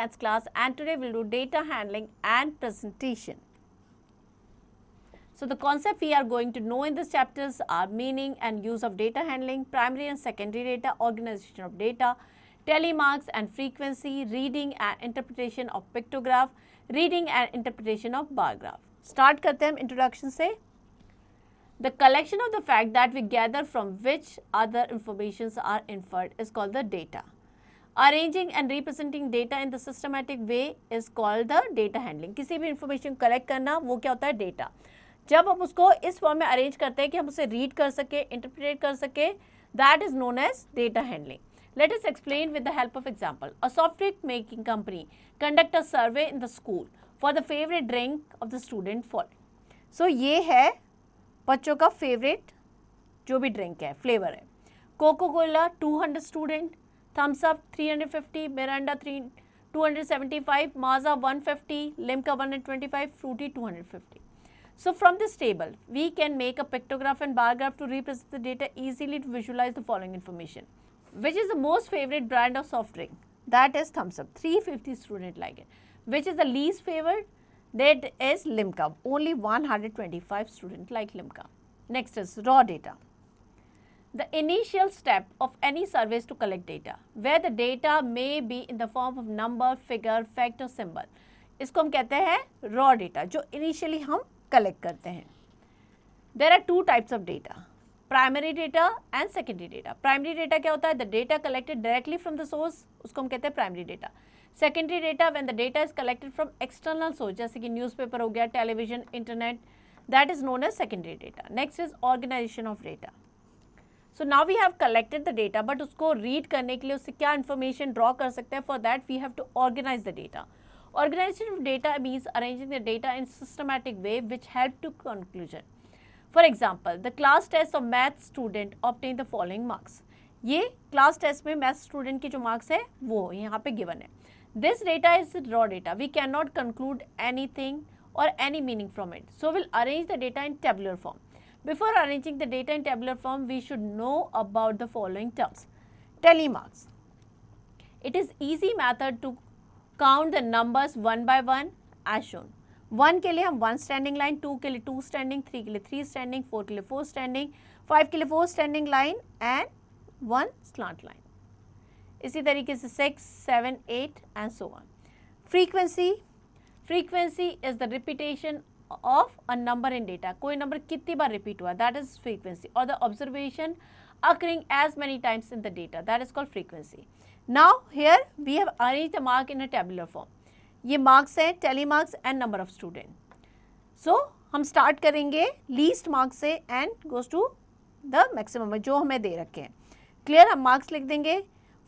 10th class and today we'll do data handling and presentation. So the concept we are going to know in this chapters are meaning and use of data handling, primary and secondary data, organization of data, telemarks and frequency, reading and interpretation of pictograph, reading and interpretation of bar graph. Start करते हैं हम introduction से. The collection of the fact that we gather from which other informations are inferred is called the data. Arranging and representing data in the systematic way is called the data handling. किसी भी information collect करना वो क्या होता है data. जब हम उसको इस फॉर्म में अरेंज करते हैं कि हम उसे रीड कर सके, इंटरप्रेट कर सके, that is known as data handling. Let us explain with the help of example. A software making company conduct a survey in the school for the favorite drink of the student for. So ये है बच्चों का favourite जो भी drink है, flavour है. Coca Cola 200 student, Thums Up 350, Mirinda 275, Maaza 150, Limca 125, Frooti 250. So from this table, we can make a pictograph and bar graph to represent the data easily to visualize the following information. Which is the most favorite brand of soft drink? That is Thumbs Up. 350 students like it. Which is the least favorite? That is Limca. Only 125 students like Limca. Next is raw data. The initial step of any survey is to collect data, where the data may be in the form of number, figure, fact or symbol. इसको हम कहते हैं raw data, जो initially हम collect करते हैं. There are two types of data. Primary data and secondary data. Primary data क्या होता है? The data collected directly from the source, उसको हम कहते हैं primary data. Secondary data when the data is collected from external source, जैसे कि newspaper हो गया, television, internet, that is known as secondary data. Next is organisation of data. So now we have collected the data, but उसको read करने के लिए उससे क्या इन्फॉर्मेशन ड्रॉ कर सकते हैं? For that we have to organise the data. Organization of data means arranging the data in systematic way which help to conclusion. For example, the class test of math student obtained the following marks. ये class test में math student की जो marks है वो यहाँ पे given है. This data is raw data. We cannot conclude anything or any meaning from it. So we'll arrange the data in tabular form. Before arranging the data in tabular form, we should know about the following terms. Telemarks. It is easy method to count the numbers one by one as shown. 1 के लिए हम 1 standing line, 2 के लिए 2 standing, 3 के लिए 3 standing, 4 के लिए 4 standing, 5 के लिए 4 standing line and 1 slant line. इसी तरीके से 6, 7, 8 and so on. Frequency is the repetition of a number in data. कोई नंबर कितनी बार रिपीट हुआ, दैट इज फ्रीक्वेंसी. और the observation occurring as many times in the data, that is called frequency. Now here we have arranged the mark in a tabular form. ये marks हैं, telemarks and number of student. So हम start करेंगे least marks से and goes to the maximum जो हमें दे रखे हैं. Clear? हम marks लिख देंगे.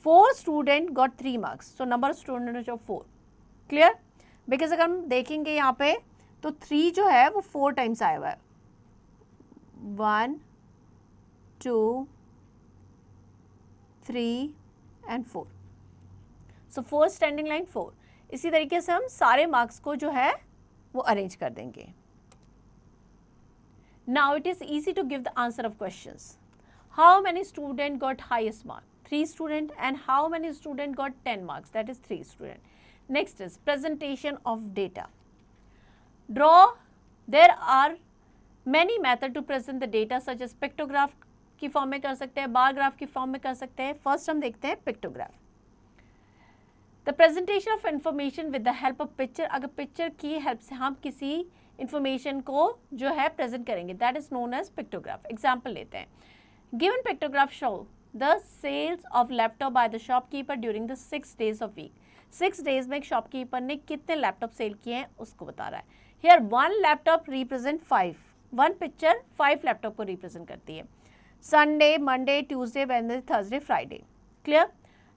4 student got 3 marks. So number of student of 4. Clear? Because अगर हम देखेंगे यहाँ पे तो 3 जो है वो 4 times आया हुआ है. 1, 2, 3 and 4. So 4 standing line 4. इसी तरीके से हम सारे मार्क्स को जो है वो अरेंज कर देंगे. Now it is easy to give the answer of questions. How many students got highest mark? 3 students. And how many students got 10 marks? That is 3 students. Next is presentation of data. Draw. There are many methods to present the data such as pictograph की form में कर सकते हैं, bar graph की form में कर सकते हैं. फर्स्ट हम देखते हैं pictograph. The presentation of information with the help of picture. अगर पिक्चर की हेल्प से हम किसी इंफॉर्मेशन को जो है प्रेजेंट करेंगे, that is known as pictograph. Example लेते हैं. Given pictograph show the sales of laptop by the shopkeeper during the 6 days of week. 6 days में एक शॉपकीपर ने कितने लैपटॉप सेल किए हैं उसको बता रहा है. Here 1 laptop represent 5. 1 picture 5 laptop को रिप्रेजेंट करती है. Sunday, Monday, Tuesday, Wednesday, Thursday, Friday. Clear?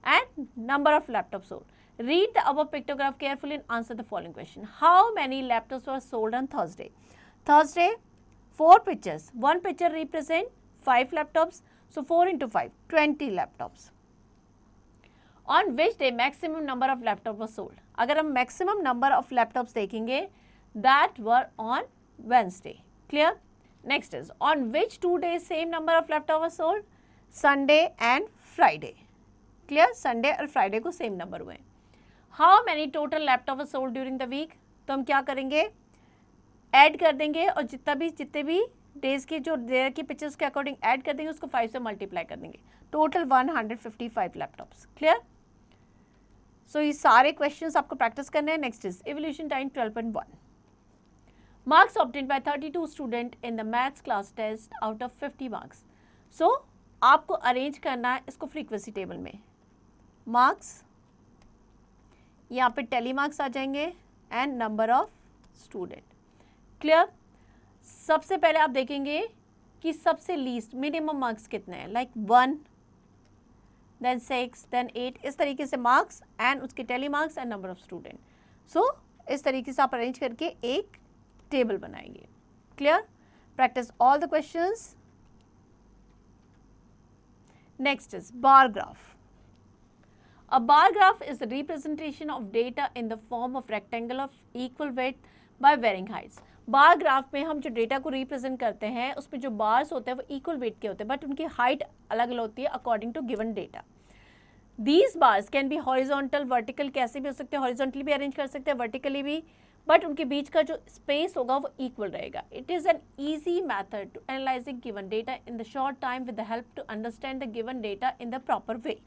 And number of laptops sold. Read the above pictograph carefully and answer the following question. How many laptops were sold on Thursday? Thursday, 4 pictures. 1 picture represent 5 laptops. So 4 into 5, 20 laptops. On which day maximum number of laptops were sold? अगर हम maximum number of laptops देखेंगे, that were on Wednesday. Clear? Next is on which 2 days same number of laptop was sold? Sunday and Friday. Clear? Sunday और Friday को same number हुए. How many total laptop sold during the week, तो हम क्या करेंगे, add कर देंगे और जितने भी डेज की जो डेयर की पिक्चर्स के अकॉर्डिंग ऐड कर देंगे उसको 5 से मल्टीप्लाई कर देंगे, टोटल 155 लैपटॉप्स। क्लियर? सो ये सारे क्वेश्चंस आपको प्रैक्टिस करने हैं। Next is evaluation time 12.1, marks obtained by 32 student in the maths class test out of 50 marks. So आपको अरेंज करना है इसको फ्रीक्वेंसी टेबल में, मार्क्स यहाँ पे टेली मार्क्स आ जाएंगे and number of student. Clear? सबसे पहले आप देखेंगे कि सबसे लीस्ट मिनिमम मार्क्स कितने हैं, लाइक 1 देन 6 देन 8, इस तरीके से मार्क्स एंड उसके tally marks and number of student. So इस तरीके से आप अरेंज करके एक टेबल बनाएंगे। Clear? Practice all the questions. Next is bar graph. A bar graph is a representation of data in the form of rectangle of equal width by varying heights. Bar graph में हम जो data को represent करते हैं उसमें जो bars होते हैं वो इक्वल वेट के होते हैं, बट उनकी हाइट अलग अलग होती है according to given data. These bars can be horizontal, vertical, कैसे भी हो सकते हैं, हॉरिजॉन्टली भी अरेंज कर सकते हैं, वर्टिकली भी, बट उनके बीच का जो स्पेस होगा वो इक्वल रहेगा। It is an easy method to analysing given data in the short time with the help to understand the given data in the proper way.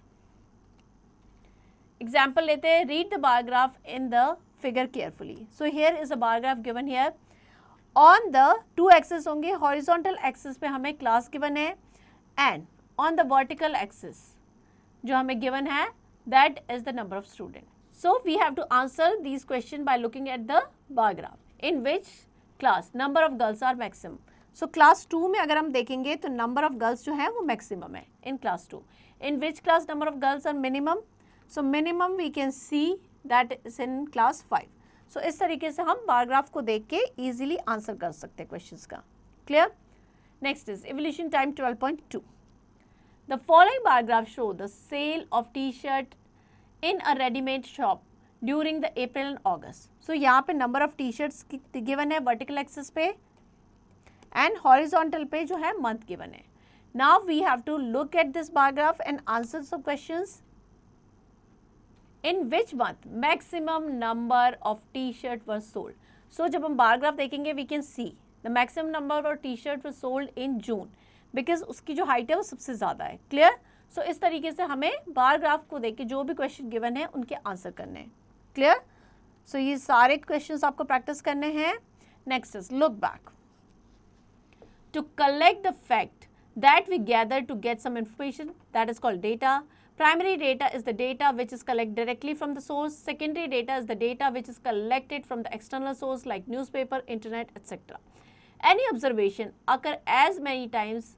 Example लेते हैं, read the bar graph in the figure carefully. So here is a bar graph given here. On the 2 axis होंगे, horizontal axis पे हमें class given है and on the vertical axis जो हमें गिवन है that is the number of student. So we have to answer this question by looking at the bar graph in which class number of girls are maximum. So class 2 में अगर हम देखेंगे तो number of girls जो है वो maximum है in class 2। In which class number of girls are minimum, so minimum we can see that is in class 5। सो इस तरीके से हम बार ग्राफ को देख के इजीली आंसर कर सकते हैं क्वेश्चंस का। Clear? Next is evaluation time 12.2, the following bar graph show the sale of T shirt in a readymade shop during the April and August. So यहाँ पे number of T shirts given है vertical axis पे and horizontal पे जो है month given है। Now we have to look at this bar graph and answer some questions. In which month maximum number of T-shirt was sold? So जब हम bar graph देखेंगे we can see the maximum number of T-shirt was sold in June because उसकी जो height है वो सबसे ज़्यादा है। क्लियर? सो इस तरीके से हमें बार ग्राफ को देख के जो भी क्वेश्चन गिवन है उनके आंसर करने हैं। क्लियर? सो ये सारे क्वेश्चंस आपको प्रैक्टिस करने हैं। Next is look back. To collect the fact that we gather to get some information, that is called data. Primary data is the data which is collected directly from the source. Secondary data is the data which is collected from the external source like newspaper, internet, etc. Any observation occur as many times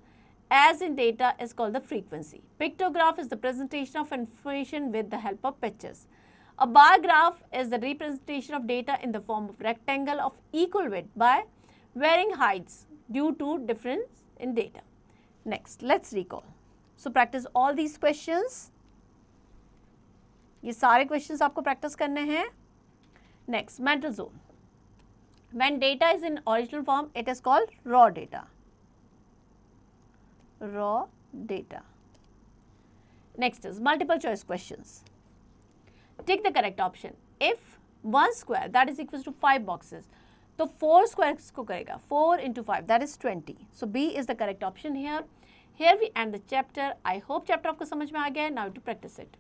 as in data is called the frequency. Pictograph is the presentation of information with the help of pictures. A bar graph is the representation of data in the form of rectangle of equal width by varying heights due to difference in data. Next, let's recall. So practice all these questions. ये सारे questions आपको practice करने हैं. Next, mental zone. When data is in original form, it is called raw data. Raw data. Next is multiple choice questions. Take the correct option. If 1 square that is equals to 5 boxes, तो 4 squares को करेगा 4 into 5 that is 20. So B is the correct option here. Here we end the chapter. I hope chapter आपको समझ में आ गया है. Now to practice it.